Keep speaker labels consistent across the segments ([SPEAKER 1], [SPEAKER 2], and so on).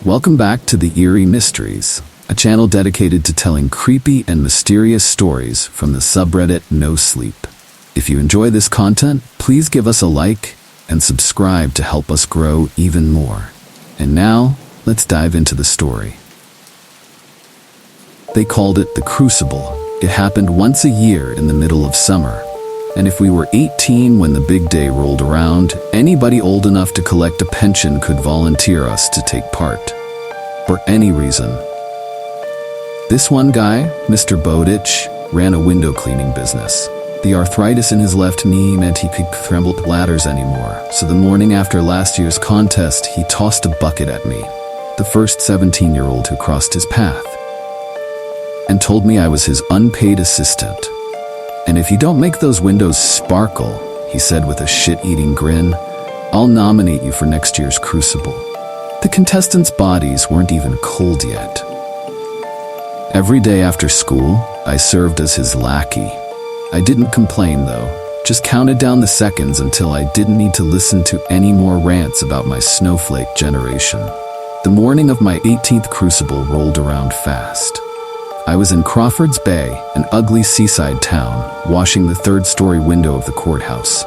[SPEAKER 1] Welcome back to the Eerie Mysteries, a channel dedicated to telling creepy and mysterious stories from the subreddit No Sleep. If you enjoy this content, please give us a like and subscribe to help us grow even more. And now, let's dive into the story. They called it the Crucible. It happened once a year in the middle of summer. And if we were 18 when the big day rolled around, anybody old enough to collect a pension could volunteer us to take part. For any reason. This one guy, Mr. Bowditch, ran a window cleaning business. The arthritis in his left knee meant he could tremble ladders anymore, so the morning after last year's contest, he tossed a bucket at me, the first 17-year-old who crossed his path, and told me I was his unpaid assistant. And if you don't make those windows sparkle, he said with a shit-eating grin, I'll nominate you for next year's Crucible. The contestants' bodies weren't even cold yet. Every day after school, I served as his lackey. I didn't complain though, just counted down the seconds until I didn't need to listen to any more rants about my snowflake generation. The morning of my 18th Crucible rolled around fast. I was in Crawford's Bay, an ugly seaside town, washing the third-story window of the courthouse.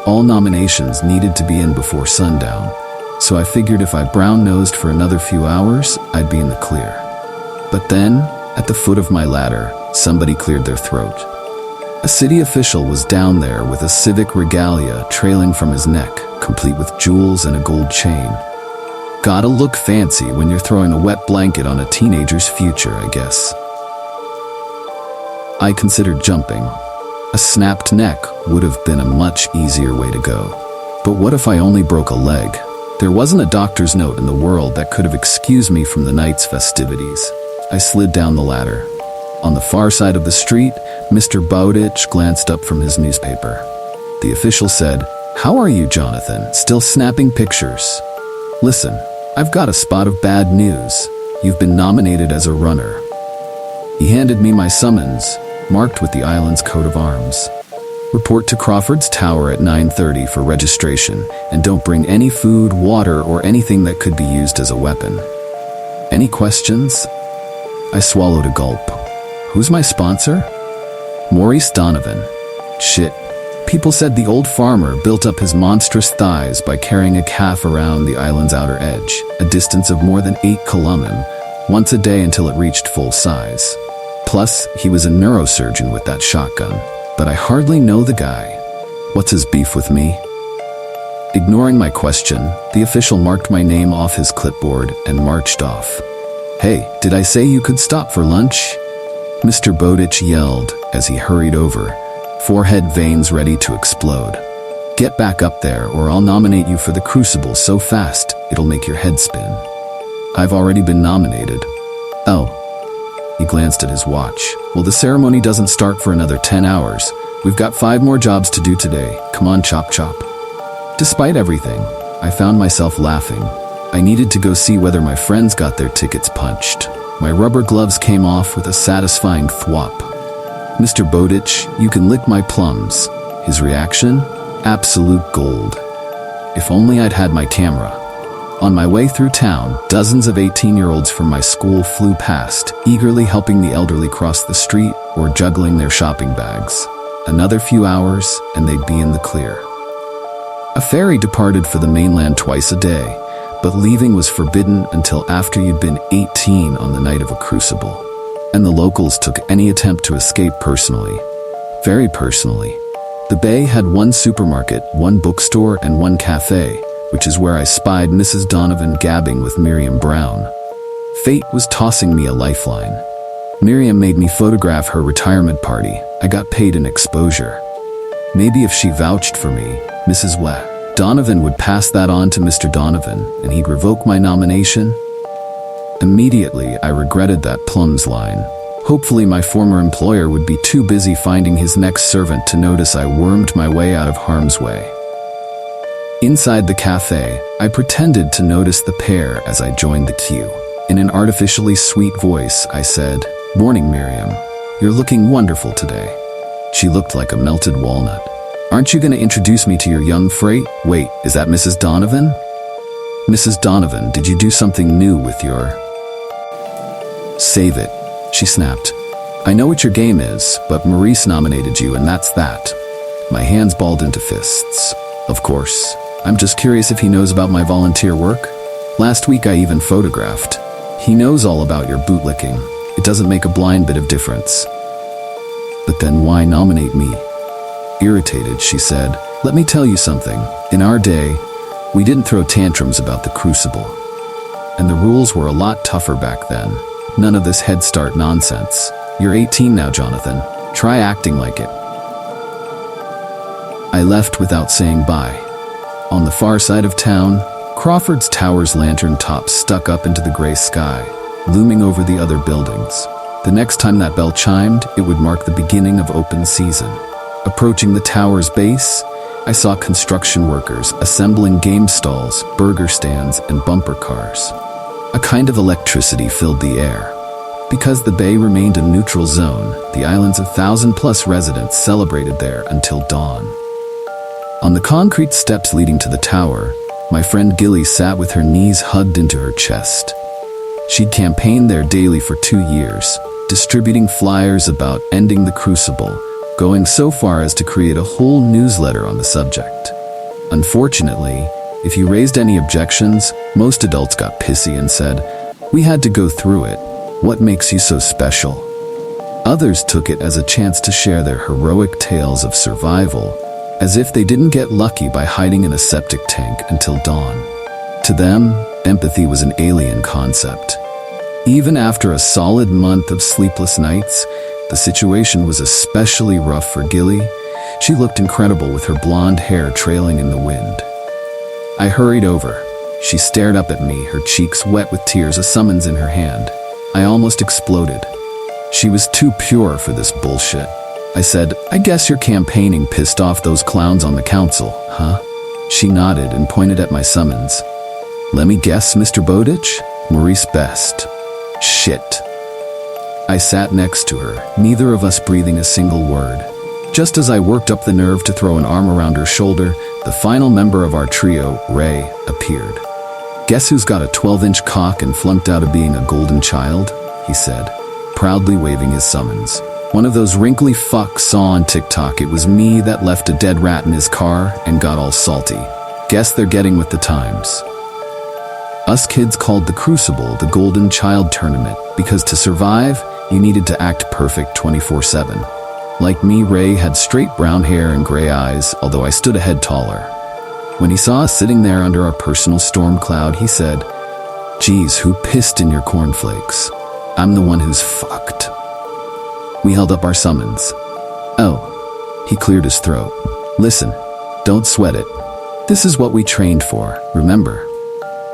[SPEAKER 1] All nominations needed to be in before sundown, so I figured if I brown-nosed for another few hours, I'd be in the clear. But then, at the foot of my ladder, somebody cleared their throat. A city official was down there with a civic regalia trailing from his neck, complete with jewels and a gold chain. Gotta look fancy when you're throwing a wet blanket on a teenager's future, I guess. I considered jumping. A snapped neck would have been a much easier way to go. But what if I only broke a leg? There wasn't a doctor's note in the world that could have excused me from the night's festivities. I slid down the ladder. On the far side of the street, Mr. Bowditch glanced up from his newspaper. The official said, "How are you, Jonathan? Still snapping pictures? Listen, I've got a spot of bad news. You've been nominated as a runner." He handed me my summons, marked with the island's coat of arms. Report to Crawford's Tower at 9:30 for registration, and don't bring any food, water, or anything that could be used as a weapon. Any questions? I swallowed a gulp. Who's my sponsor? Maurice Donovan. Shit. People said the old farmer built up his monstrous thighs by carrying a calf around the island's outer edge, a distance of more than 8 kilometers, once a day until it reached full size. Plus, he was a neurosurgeon with that shotgun, but I hardly know the guy. What's his beef with me? Ignoring my question, the official marked my name off his clipboard and marched off. Hey, did I say you could stop for lunch? Mr. Bowditch yelled as he hurried over, forehead veins ready to explode. Get back up there or I'll nominate you for the Crucible so fast it'll make your head spin. I've already been nominated. Oh. He glanced at his watch. Well, the ceremony doesn't start for another 10 hours. We've got 5 more jobs to do today. Come on, chop chop. Despite everything, I found myself laughing. I needed to go see whether my friends got their tickets punched. My rubber gloves came off with a satisfying thwop. Mr. Bowditch, you can lick my plums. His reaction? Absolute gold. If only I'd had my camera. On my way through town, dozens of 18-year-olds from my school flew past, eagerly helping the elderly cross the street or juggling their shopping bags. Another few hours, and they'd be in the clear. A ferry departed for the mainland twice a day, but leaving was forbidden until after you'd been 18 on the night of a Crucible. And the locals took any attempt to escape personally. Very personally. The bay had 1 supermarket, 1 bookstore, and 1 cafe, which is where I spied Mrs. Donovan gabbing with Miriam Brown. Fate was tossing me a lifeline. Miriam made me photograph her retirement party. I got paid in exposure. Maybe if she vouched for me, Mrs. Donovan would pass that on to Mr. Donovan, and he'd revoke my nomination. Immediately, I regretted that plums line. Hopefully my former employer would be too busy finding his next servant to notice I wormed my way out of harm's way. Inside the cafe, I pretended to notice the pair as I joined the queue. In an artificially sweet voice, I said, "Morning, Miriam. You're looking wonderful today." She looked like a melted walnut. "Aren't you going to introduce me to your young freight? Wait, is that Mrs. Donovan?" Mrs. Donovan, did you do something new with your... Save it, she snapped. I know what your game is, but Maurice nominated you and that's that. My hands balled into fists. Of course. I'm just curious if he knows about my volunteer work. Last week I even photographed. He knows all about your bootlicking. It doesn't make a blind bit of difference. But then why nominate me? Irritated, she said, let me tell you something. In our day, we didn't throw tantrums about the crucible. And the rules were a lot tougher back then. None of this Head Start nonsense. You're 18 now, Jonathan. Try acting like it. I left without saying bye. On the far side of town, Crawford's Tower's lantern top stuck up into the gray sky, looming over the other buildings. The next time that bell chimed, it would mark the beginning of open season. Approaching the tower's base, I saw construction workers assembling game stalls, burger stands, and bumper cars. A kind of electricity filled the air. Because the bay remained a neutral zone, the island's 1,000+ residents celebrated there until dawn. On the concrete steps leading to the tower, my friend Gilly sat with her knees hugged into her chest. She'd campaigned there daily for 2 years, distributing flyers about ending the crucible, going so far as to create a whole newsletter on the subject. Unfortunately, if you raised any objections, most adults got pissy and said, "We had to go through it. What makes you so special?" Others took it as a chance to share their heroic tales of survival, as if they didn't get lucky by hiding in a septic tank until dawn. To them, empathy was an alien concept. Even after a solid month of sleepless nights, the situation was especially rough for Gilly. She looked incredible with her blonde hair trailing in the wind. I hurried over. She stared up at me, her cheeks wet with tears, a summons in her hand. I almost exploded. She was too pure for this bullshit. I said, "I guess your campaigning pissed off those clowns on the council, huh?" She nodded and pointed at my summons. "Let me guess, Mr. Bowditch? Maurice Best." Shit. I sat next to her, neither of us breathing a single word. Just as I worked up the nerve to throw an arm around her shoulder, the final member of our trio, Ray, appeared. "Guess who's got a 12-inch cock and flunked out of being a golden child?" he said, proudly waving his summons. "One of those wrinkly fucks saw on TikTok it was me that left a dead rat in his car and got all salty. Guess they're getting with the times." Us kids called the Crucible the Golden Child Tournament because to survive, you needed to act perfect 24/7. Like me, Ray had straight brown hair and gray eyes, although I stood a head taller. When he saw us sitting there under our personal storm cloud, he said, "Geez, who pissed in your cornflakes? I'm the one who's fucked." We held up our summons. "Oh," he cleared his throat. "Listen, don't sweat it. This is what we trained for, remember?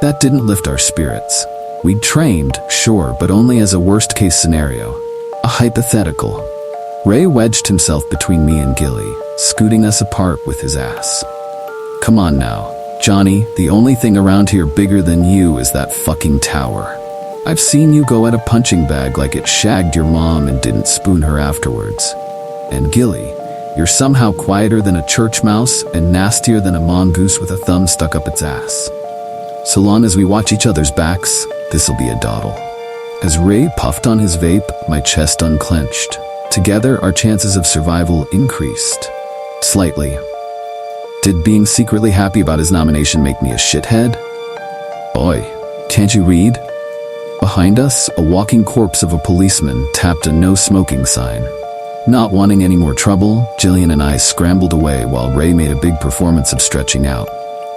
[SPEAKER 1] That didn't lift our spirits. We'd trained, sure, but only as a worst-case scenario. A hypothetical." Ray wedged himself between me and Gilly, scooting us apart with his ass. "Come on now, Johnny, the only thing around here bigger than you is that fucking tower. I've seen you go at a punching bag like it shagged your mom and didn't spoon her afterwards. And Gilly, you're somehow quieter than a church mouse and nastier than a mongoose with a thumb stuck up its ass. So long as we watch each other's backs, this'll be a dawdle." As Ray puffed on his vape, my chest unclenched. Together, our chances of survival increased. Slightly. Did being secretly happy about his nomination make me a shithead? "Oi, can't you read?" Behind us, a walking corpse of a policeman tapped a no-smoking sign. Not wanting any more trouble, Jillian and I scrambled away while Ray made a big performance of stretching out.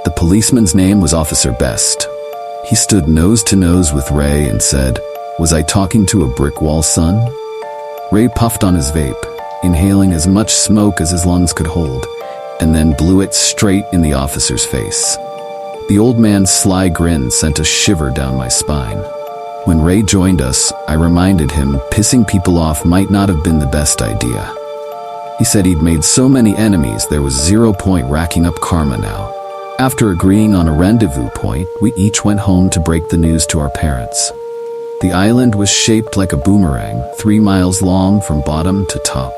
[SPEAKER 1] The policeman's name was Officer Best. He stood nose to nose with Ray and said, "Was I talking to a brick wall, son?" Ray puffed on his vape, inhaling as much smoke as his lungs could hold, and then blew it straight in the officer's face. The old man's sly grin sent a shiver down my spine. When Ray joined us, I reminded him pissing people off might not have been the best idea. He said he'd made so many enemies there was 0 point racking up karma now. After agreeing on a rendezvous point, we each went home to break the news to our parents. The island was shaped like a boomerang, 3 miles long from bottom to top.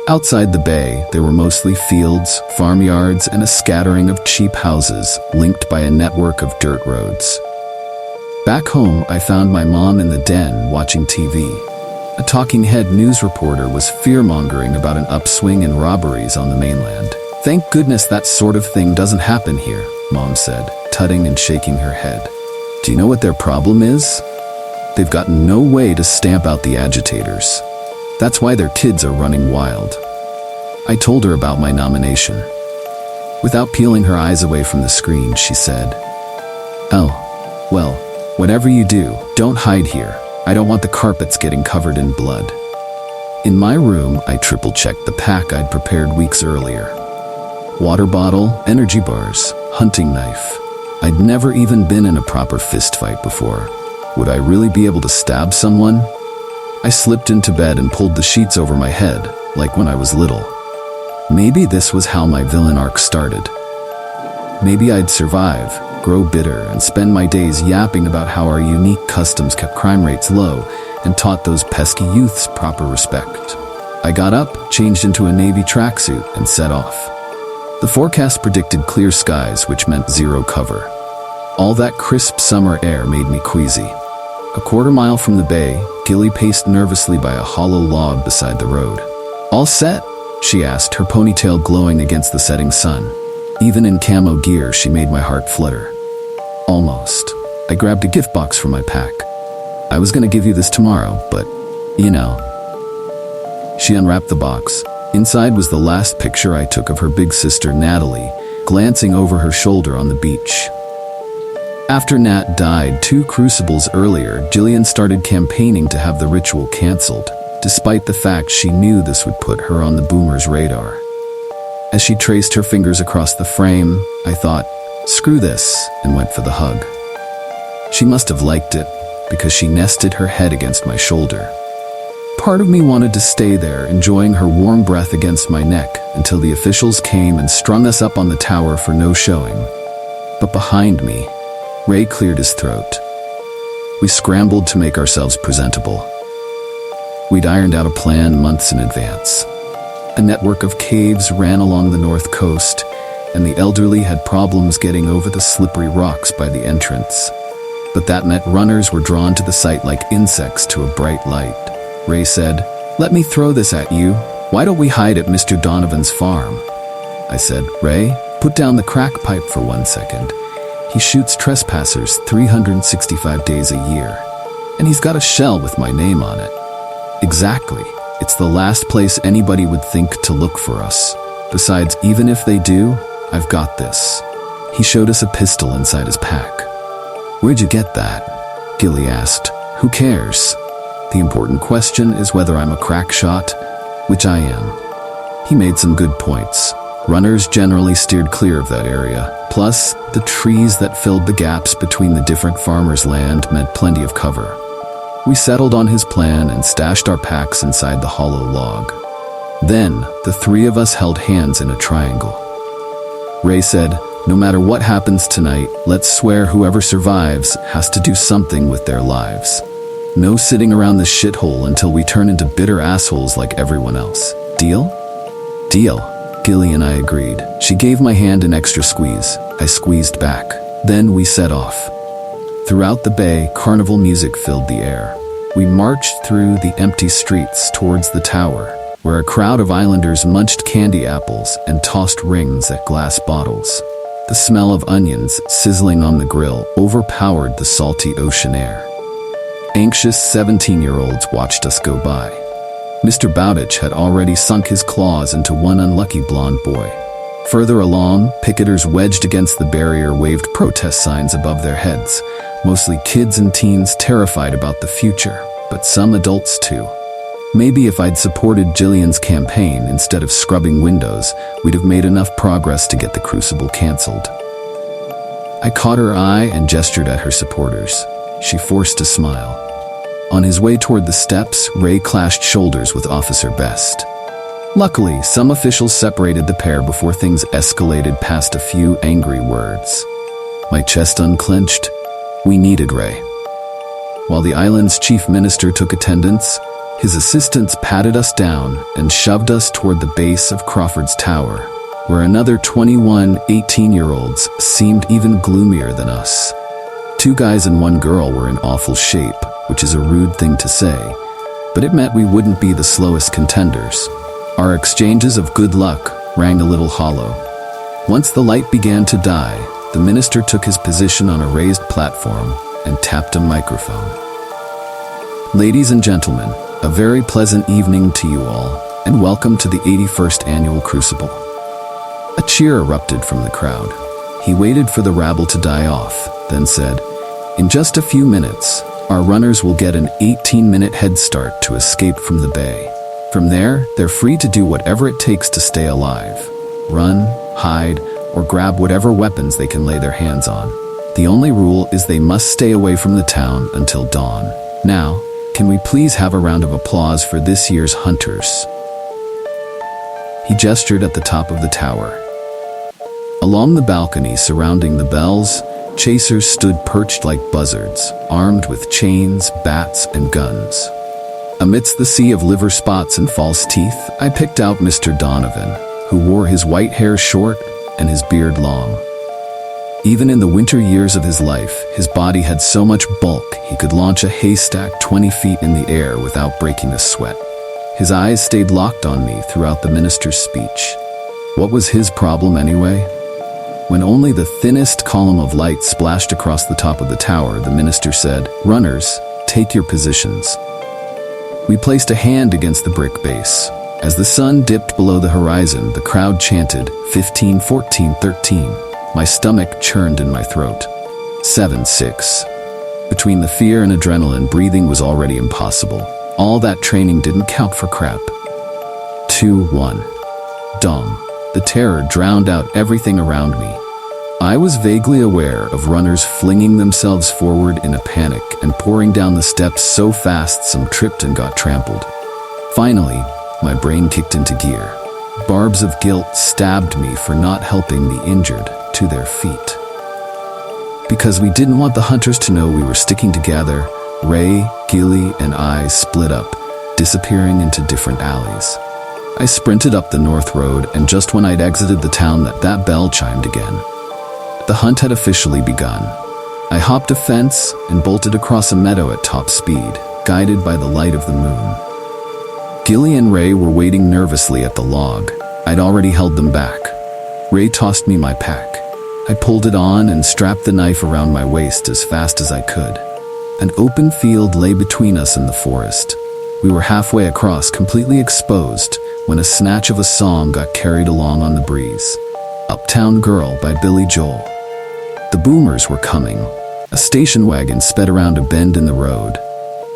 [SPEAKER 1] Outside the bay, there were mostly fields, farmyards, and a scattering of cheap houses linked by a network of dirt roads. Back home, I found my mom in the den watching TV. A talking head news reporter was fear-mongering about an upswing in robberies on the mainland. "Thank goodness that sort of thing doesn't happen here," Mom said, tutting and shaking her head. "Do you know what their problem is? They've got no way to stamp out the agitators. That's why their kids are running wild." I told her about my nomination. Without peeling her eyes away from the screen, she said, "Oh, well, whatever you do, don't hide here. I don't want the carpets getting covered in blood." In my room, I triple-checked the pack I'd prepared weeks earlier. Water bottle, energy bars, hunting knife. I'd never even been in a proper fistfight before. Would I really be able to stab someone? I slipped into bed and pulled the sheets over my head, like when I was little. Maybe this was how my villain arc started. Maybe I'd survive, grow bitter, and spend my days yapping about how our unique customs kept crime rates low and taught those pesky youths proper respect. I got up, changed into a navy tracksuit, and set off. The forecast predicted clear skies, which meant zero cover. All that crisp summer air made me queasy. A quarter-mile from the bay, Gilly paced nervously by a hollow log beside the road. "All set?" she asked, her ponytail glowing against the setting sun. Even in camo gear, she made my heart flutter. "Almost." I grabbed a gift box from my pack. "I was gonna give you this tomorrow, but, you know." She unwrapped the box. Inside was the last picture I took of her big sister, Natalie, glancing over her shoulder on the beach. After Nat died 2 crucibles earlier, Jillian started campaigning to have the ritual canceled, despite the fact she knew this would put her on the boomers' radar. As she traced her fingers across the frame, I thought, screw this, and went for the hug. She must have liked it, because she nested her head against my shoulder. Part of me wanted to stay there, enjoying her warm breath against my neck until the officials came and strung us up on the tower for no showing. But behind me, Ray cleared his throat. We scrambled to make ourselves presentable. We'd ironed out a plan months in advance. A network of caves ran along the north coast, and the elderly had problems getting over the slippery rocks by the entrance. But that meant runners were drawn to the site like insects to a bright light. Ray said, "Let me throw this at you. Why don't we hide at Mr. Donovan's farm?" I said, "Ray, put down the crack pipe for 1 second. He shoots trespassers 365 days a year, and he's got a shell with my name on it." "Exactly. It's the last place anybody would think to look for us. Besides, even if they do, I've got this." He showed us a pistol inside his pack. "Where'd you get that?" Gilly asked. "Who cares? The important question is whether I'm a crack shot, which I am." He made some good points. Runners generally steered clear of that area. Plus, the trees that filled the gaps between the different farmers' land meant plenty of cover. We settled on his plan and stashed our packs inside the hollow log. Then, the 3 of us held hands in a triangle. Ray said, "No matter what happens tonight, let's swear whoever survives has to do something with their lives. No sitting around this shithole until we turn into bitter assholes like everyone else. Deal?" "Deal." Gilly and I agreed. She gave my hand an extra squeeze. I squeezed back. Then we set off. Throughout the bay, carnival music filled the air. We marched through the empty streets towards the tower, where a crowd of islanders munched candy apples and tossed rings at glass bottles. The smell of onions sizzling on the grill overpowered the salty ocean air. Anxious 17-year-olds watched us go by. Mr. Bowditch had already sunk his claws into one unlucky blonde boy. Further along, picketers wedged against the barrier waved protest signs above their heads, mostly kids and teens terrified about the future, but some adults too. Maybe if I'd supported Jillian's campaign instead of scrubbing windows, we'd have made enough progress to get the crucible canceled. I caught her eye and gestured at her supporters. She forced a smile. On his way toward the steps, Ray clashed shoulders with Officer Best. Luckily, some officials separated the pair before things escalated past a few angry words. My chest unclenched. We needed Ray. While the island's chief minister took attendance, His assistants patted us down and shoved us toward the base of Crawford's tower, where another 21 18-year-olds seemed even gloomier than us. 2 guys and 1 girl were in awful shape, which is a rude thing to say, but it meant we wouldn't be the slowest contenders. Our exchanges of good luck rang a little hollow. Once the light began to die, the minister took his position on a raised platform and tapped a microphone. Ladies and gentlemen, a very pleasant evening to you all, and welcome to the 81st Annual Crucible. A cheer erupted from the crowd. He waited for the rabble to die off, then said, "In just a few minutes, our runners will get an 18-minute head start to escape from the bay. From there, they're free to do whatever it takes to stay alive. Run, hide, or grab whatever weapons they can lay their hands on. The only rule is they must stay away from the town until dawn. Now, can we please have a round of applause for this year's hunters?" He gestured at the top of the tower. Along the balcony surrounding the bells, chasers stood perched like buzzards, armed with chains, bats, and guns. Amidst the sea of liver spots and false teeth, I picked out Mr. Donovan, who wore his white hair short and his beard long. Even in the winter years of his life, his body had so much bulk he could launch a haystack 20 feet in the air without breaking a sweat. His eyes stayed locked on me throughout the minister's speech. What was his problem anyway? When only the thinnest column of light splashed across the top of the tower, the minister said, "Runners, take your positions." We placed a hand against the brick base. As the sun dipped below the horizon, the crowd chanted, 15, 14, 13. My stomach churned in my throat. 7, 6. Between the fear and adrenaline, breathing was already impossible. All that training didn't count for crap. 2, 1. Dong. The terror drowned out everything around me. I was vaguely aware of runners flinging themselves forward in a panic and pouring down the steps so fast some tripped and got trampled. Finally, my brain kicked into gear. Barbs of guilt stabbed me for not helping the injured to their feet. Because we didn't want the hunters to know we were sticking together, Ray, Gilly, and I split up, disappearing into different alleys. I sprinted up the north road, and just when I'd exited the town, that bell chimed again. The hunt had officially begun. I hopped a fence and bolted across a meadow at top speed, guided by the light of the moon. Gilly and Ray were waiting nervously at the log. I'd already held them back. Ray tossed me my pack. I pulled it on and strapped the knife around my waist as fast as I could. An open field lay between us and the forest. We were halfway across, completely exposed, when a snatch of a song got carried along on the breeze. Uptown Girl by Billy Joel. The boomers were coming. A station wagon sped around a bend in the road.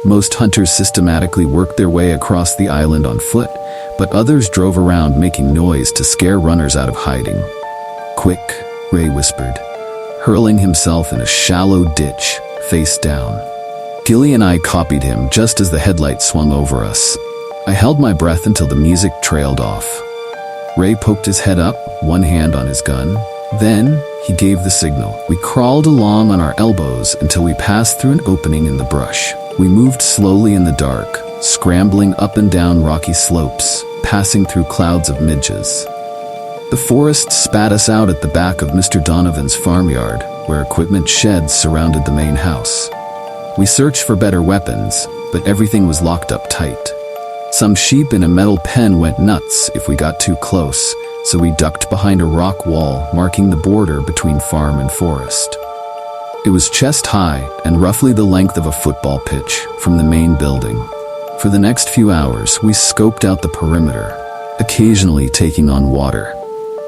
[SPEAKER 1] Most hunters systematically worked their way across the island on foot, but others drove around making noise to scare runners out of hiding. "Quick," Ray whispered, hurling himself in a shallow ditch, face down. Gilly and I copied him just as the headlights swung over us. I held my breath until the music trailed off. Ray poked his head up, one hand on his gun. Then he gave the signal. We crawled along on our elbows until we passed through an opening in the brush. We moved slowly in the dark, scrambling up and down rocky slopes, passing through clouds of midges. The forest spat us out at the back of Mr. Donovan's farmyard, where equipment sheds surrounded the main house. We searched for better weapons, but everything was locked up tight. Some sheep in a metal pen went nuts if we got too close, so we ducked behind a rock wall marking the border between farm and forest. It was chest high and roughly the length of a football pitch from the main building. For the next few hours, we scoped out the perimeter, occasionally taking on water.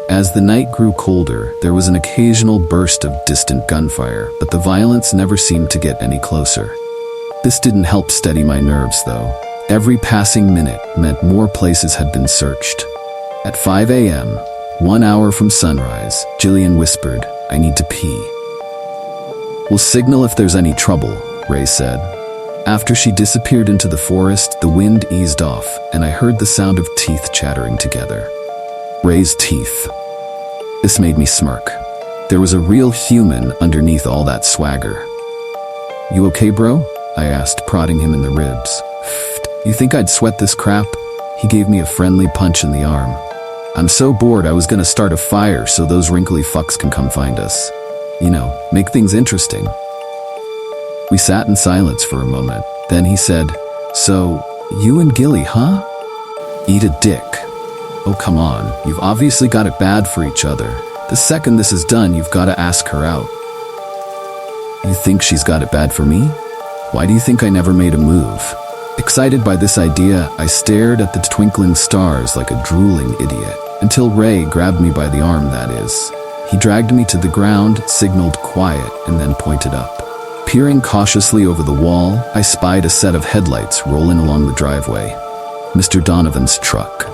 [SPEAKER 1] As the night grew colder, there was an occasional burst of distant gunfire, but the violence never seemed to get any closer. This didn't help steady my nerves, though. Every passing minute meant more places had been searched. At 5 a.m., 1 hour from sunrise, Jillian whispered, "I need to pee." "We'll signal if there's any trouble," Ray said. After she disappeared into the forest, the wind eased off, and I heard the sound of teeth chattering together. Ray's teeth. This made me smirk. There was a real human underneath all that swagger. "You okay, bro?" I asked, prodding him in the ribs. You think I'd sweat this crap? He gave me a friendly punch in the arm. I'm so bored I was gonna start a fire so those wrinkly fucks can come find us. You know, make things interesting. We sat in silence for a moment. Then he said, "So, you and Gilly, huh? Eat a dick. Oh, come on, you've obviously got it bad for each other. The second this is done, you've gotta ask her out." You think she's got it bad for me? Why do you think I never made a move? Excited by this idea, I stared at the twinkling stars like a drooling idiot, until Ray grabbed me by the arm, that is. He dragged me to the ground, signaled quiet, and then pointed up. Peering cautiously over the wall, I spied a set of headlights rolling along the driveway. Mr. Donovan's truck.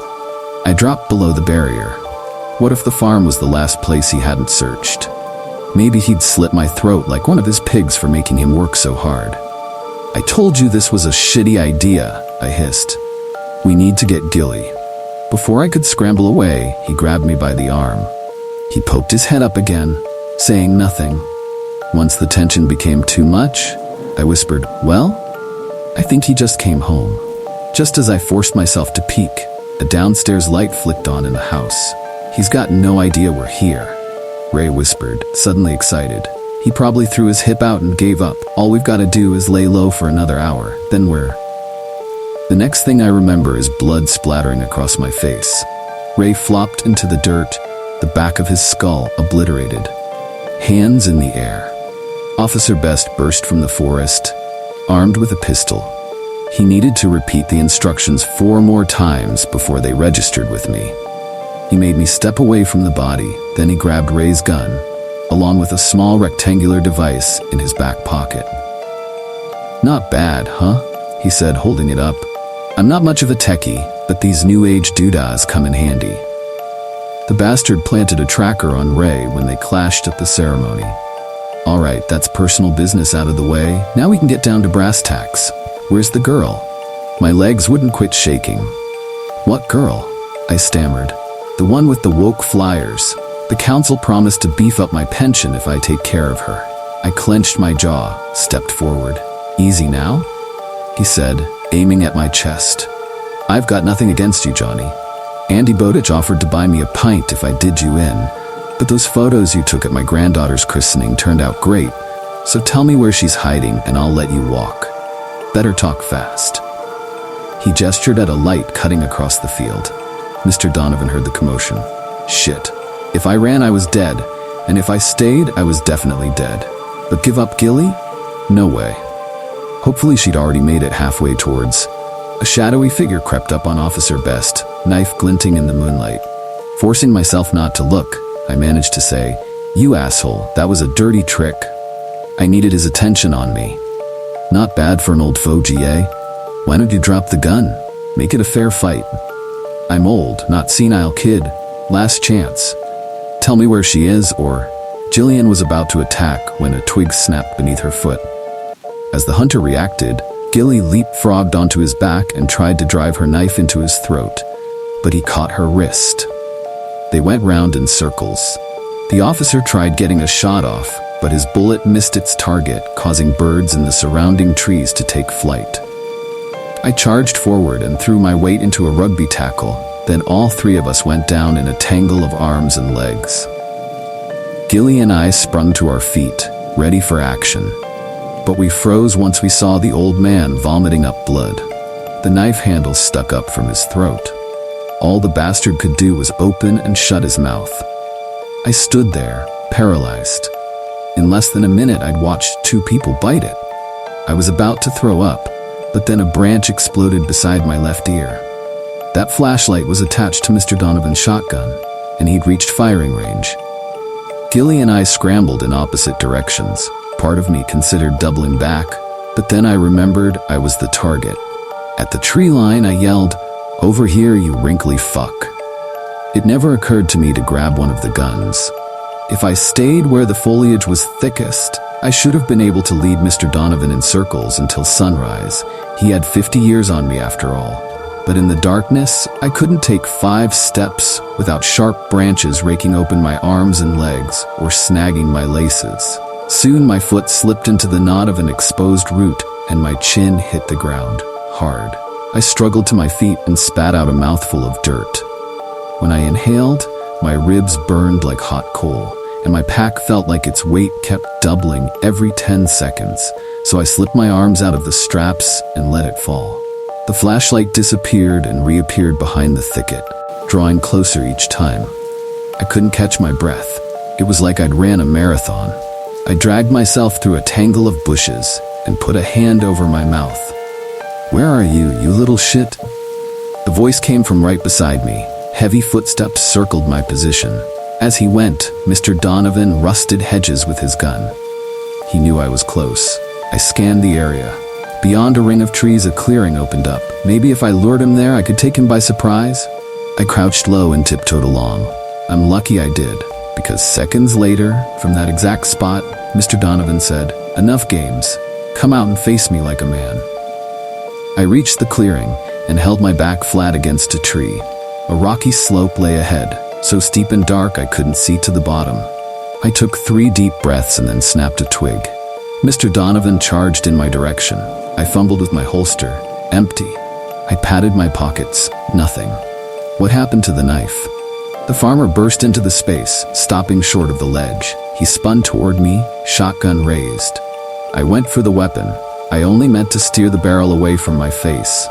[SPEAKER 1] I dropped below the barrier. What if the farm was the last place he hadn't searched? Maybe he'd slit my throat like one of his pigs for making him work so hard. "I told you this was a shitty idea," I hissed. "We need to get Gilly." Before I could scramble away, he grabbed me by the arm. He poked his head up again, saying nothing. Once the tension became too much, I whispered, "Well, I think he just came home." Just as I forced myself to peek, a downstairs light flicked on in the house. "He's got no idea we're here," Ray whispered, suddenly excited. "He probably threw his hip out and gave up. All we've got to do is lay low for another hour, then we're..." The next thing I remember is blood splattering across my face. Ray flopped into the dirt, the back of his skull obliterated. Hands in the air. Officer Best burst from the forest, armed with a pistol. He needed to repeat the instructions 4 more times before they registered with me. He made me step away from the body, then he grabbed Ray's gun, along with a small rectangular device in his back pocket. "Not bad, huh?" he said, holding it up. "I'm not much of a techie, but these new age doodahs come in handy." The bastard planted a tracker on Ray when they clashed at the ceremony. "All right, that's personal business out of the way. Now we can get down to brass tacks. Where's the girl?" My legs wouldn't quit shaking. "What girl?" I stammered. "The one with the woke flyers. The council promised to beef up my pension if I take care of her." I clenched my jaw, stepped forward. "Easy now?" he said, aiming at my chest. "I've got nothing against you, Johnny. Andy Bowditch offered to buy me a pint if I did you in. But those photos you took at my granddaughter's christening turned out great. So tell me where she's hiding and I'll let you walk. Better talk fast." He gestured at a light cutting across the field. Mr. Donovan heard the commotion. Shit. If I ran, I was dead. And if I stayed, I was definitely dead. But give up Gilly? No way. Hopefully she'd already made it halfway towards. A shadowy figure crept up on Officer Best, knife glinting in the moonlight. Forcing myself not to look, I managed to say, "You asshole, that was a dirty trick." I needed his attention on me. "Not bad for an old fogey, eh? Why don't you drop the gun? Make it a fair fight." "I'm old, not senile kid. Last chance. Tell me where she is, or..." Jillian was about to attack when a twig snapped beneath her foot. As the hunter reacted, Gilly leapfrogged onto his back and tried to drive her knife into his throat, but he caught her wrist. They went round in circles. The officer tried getting a shot off, but his bullet missed its target, causing birds in the surrounding trees to take flight. I charged forward and threw my weight into a rugby tackle. Then all 3 of us went down in a tangle of arms and legs. Gilly and I sprung to our feet, ready for action. But we froze once we saw the old man vomiting up blood. The knife handle stuck up from his throat. All the bastard could do was open and shut his mouth. I stood there, paralyzed. In less than a minute, I'd watched 2 people bite it. I was about to throw up, but then a branch exploded beside my left ear. That flashlight was attached to Mr. Donovan's shotgun, and he'd reached firing range. Gilly and I scrambled in opposite directions. Part of me considered doubling back, but then I remembered I was the target. At the tree line, I yelled, "Over here, you wrinkly fuck." It never occurred to me to grab one of the guns. If I stayed where the foliage was thickest, I should have been able to lead Mr. Donovan in circles until sunrise. He had 50 years on me after all. But in the darkness, I couldn't take 5 steps without sharp branches raking open my arms and legs or snagging my laces. Soon my foot slipped into the knot of an exposed root and my chin hit the ground, hard. I struggled to my feet and spat out a mouthful of dirt. When I inhaled, my ribs burned like hot coal, and my pack felt like its weight kept doubling every 10 seconds, so I slipped my arms out of the straps and let it fall. The flashlight disappeared and reappeared behind the thicket, drawing closer each time. I couldn't catch my breath. It was like I'd ran a marathon. I dragged myself through a tangle of bushes and put a hand over my mouth. "Where are you, you little shit?" The voice came from right beside me. Heavy footsteps circled my position. As he went, Mr. Donovan rusted hedges with his gun. He knew I was close. I scanned the area. Beyond a ring of trees, a clearing opened up. Maybe if I lured him there, I could take him by surprise? I crouched low and tiptoed along. I'm lucky I did, because seconds later, from that exact spot, Mr. Donovan said, "Enough games. Come out and face me like a man." I reached the clearing and held my back flat against a tree. A rocky slope lay ahead, so steep and dark I couldn't see to the bottom. I took 3 deep breaths and then snapped a twig. Mr. Donovan charged in my direction. I fumbled with my holster. Empty. I patted my pockets. Nothing. What happened to the knife? The farmer burst into the space, stopping short of the ledge. He spun toward me, shotgun raised. I went for the weapon. I only meant to steer the barrel away from my face.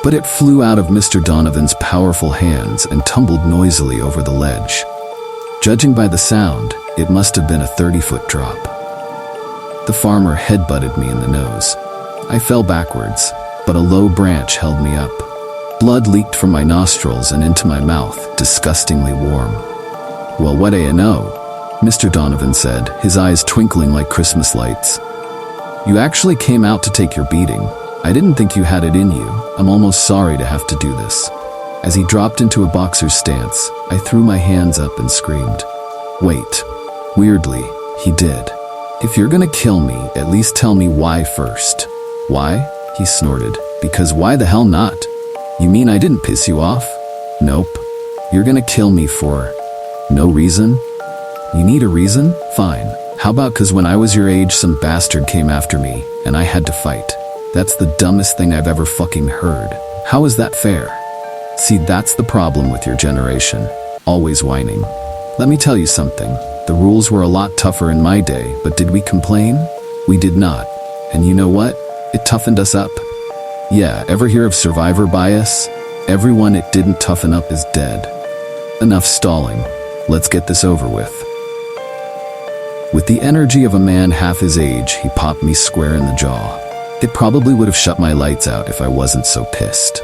[SPEAKER 1] But it flew out of Mr. Donovan's powerful hands and tumbled noisily over the ledge. Judging by the sound, it must have been a 30-foot drop. The farmer headbutted me in the nose. I fell backwards, but a low branch held me up. Blood leaked from my nostrils and into my mouth, disgustingly warm. "Well, what do you know?" Mr. Donovan said, his eyes twinkling like Christmas lights. "You actually came out to take your beating. I didn't think you had it in you. I'm almost sorry to have to do this." As he dropped into a boxer's stance, I threw my hands up and screamed. "Wait." Weirdly, he did. "If you're gonna kill me, at least tell me why first." "Why?" he snorted. "Because why the hell not? You mean I didn't piss you off?" "Nope. You're gonna kill me for no reason?" "You need a reason? Fine. How about 'cause when I was your age some bastard came after me and I had to fight? That's the dumbest thing I've ever fucking heard. How is that fair?" See, that's the problem with your generation. Always whining. Let me tell you something. The rules were a lot tougher in my day, but did we complain? We did not. And you know what? It toughened us up. Yeah, ever hear of survivor bias? Everyone it didn't toughen up is dead. Enough stalling. Let's get this over with. With the energy of a man half his age, he popped me square in the jaw. It probably would have shut my lights out if I wasn't so pissed.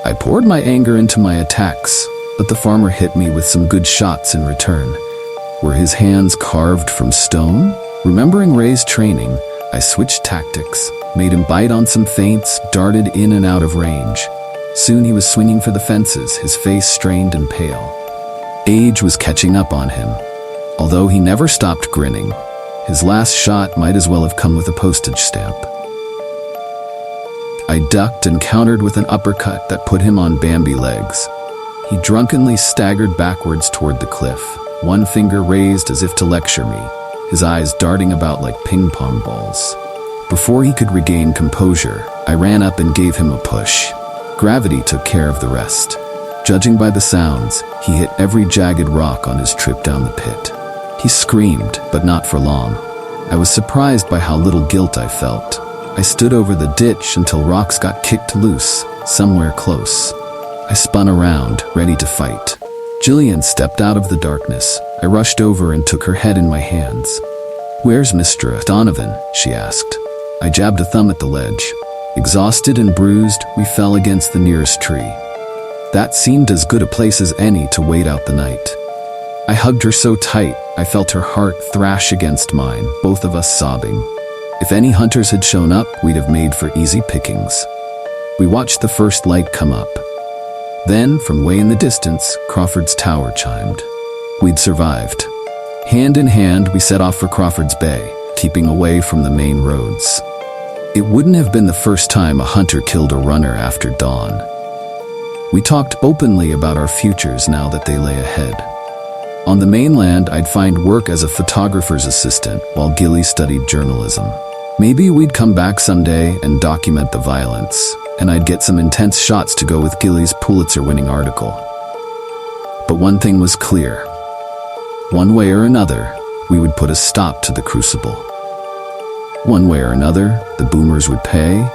[SPEAKER 1] I poured my anger into my attacks, but the farmer hit me with some good shots in return. Were his hands carved from stone? Remembering Ray's training, I switched tactics, made him bite on some feints, darted in and out of range. Soon he was swinging for the fences, his face strained and pale. Age was catching up on him. Although he never stopped grinning, his last shot might as well have come with a postage stamp. I ducked and countered with an uppercut that put him on Bambi legs. He drunkenly staggered backwards toward the cliff, one finger raised as if to lecture me, his eyes darting about like ping-pong balls. Before he could regain composure, I ran up and gave him a push. Gravity took care of the rest. Judging by the sounds, he hit every jagged rock on his trip down the pit. He screamed, but not for long. I was surprised by how little guilt I felt. I stood over the ditch until rocks got kicked loose, somewhere close. I spun around, ready to fight. Jillian stepped out of the darkness. I rushed over and took her head in my hands. "Where's Mr. Donovan?" she asked. I jabbed a thumb at the ledge. Exhausted and bruised, we fell against the nearest tree. That seemed as good a place as any to wait out the night. I hugged her so tight, I felt her heart thrash against mine, both of us sobbing. If any hunters had shown up, we'd have made for easy pickings. We watched the first light come up. Then, from way in the distance, Crawford's tower chimed. We'd survived. Hand in hand, we set off for Crawford's Bay, keeping away from the main roads. It wouldn't have been the first time a hunter killed a runner after dawn. We talked openly about our futures now that they lay ahead. On the mainland, I'd find work as a photographer's assistant while Gilly studied journalism. Maybe we'd come back someday and document the violence, and I'd get some intense shots to go with Gilly's Pulitzer-winning article. But one thing was clear. One way or another, we would put a stop to the crucible. One way or another, the boomers would pay,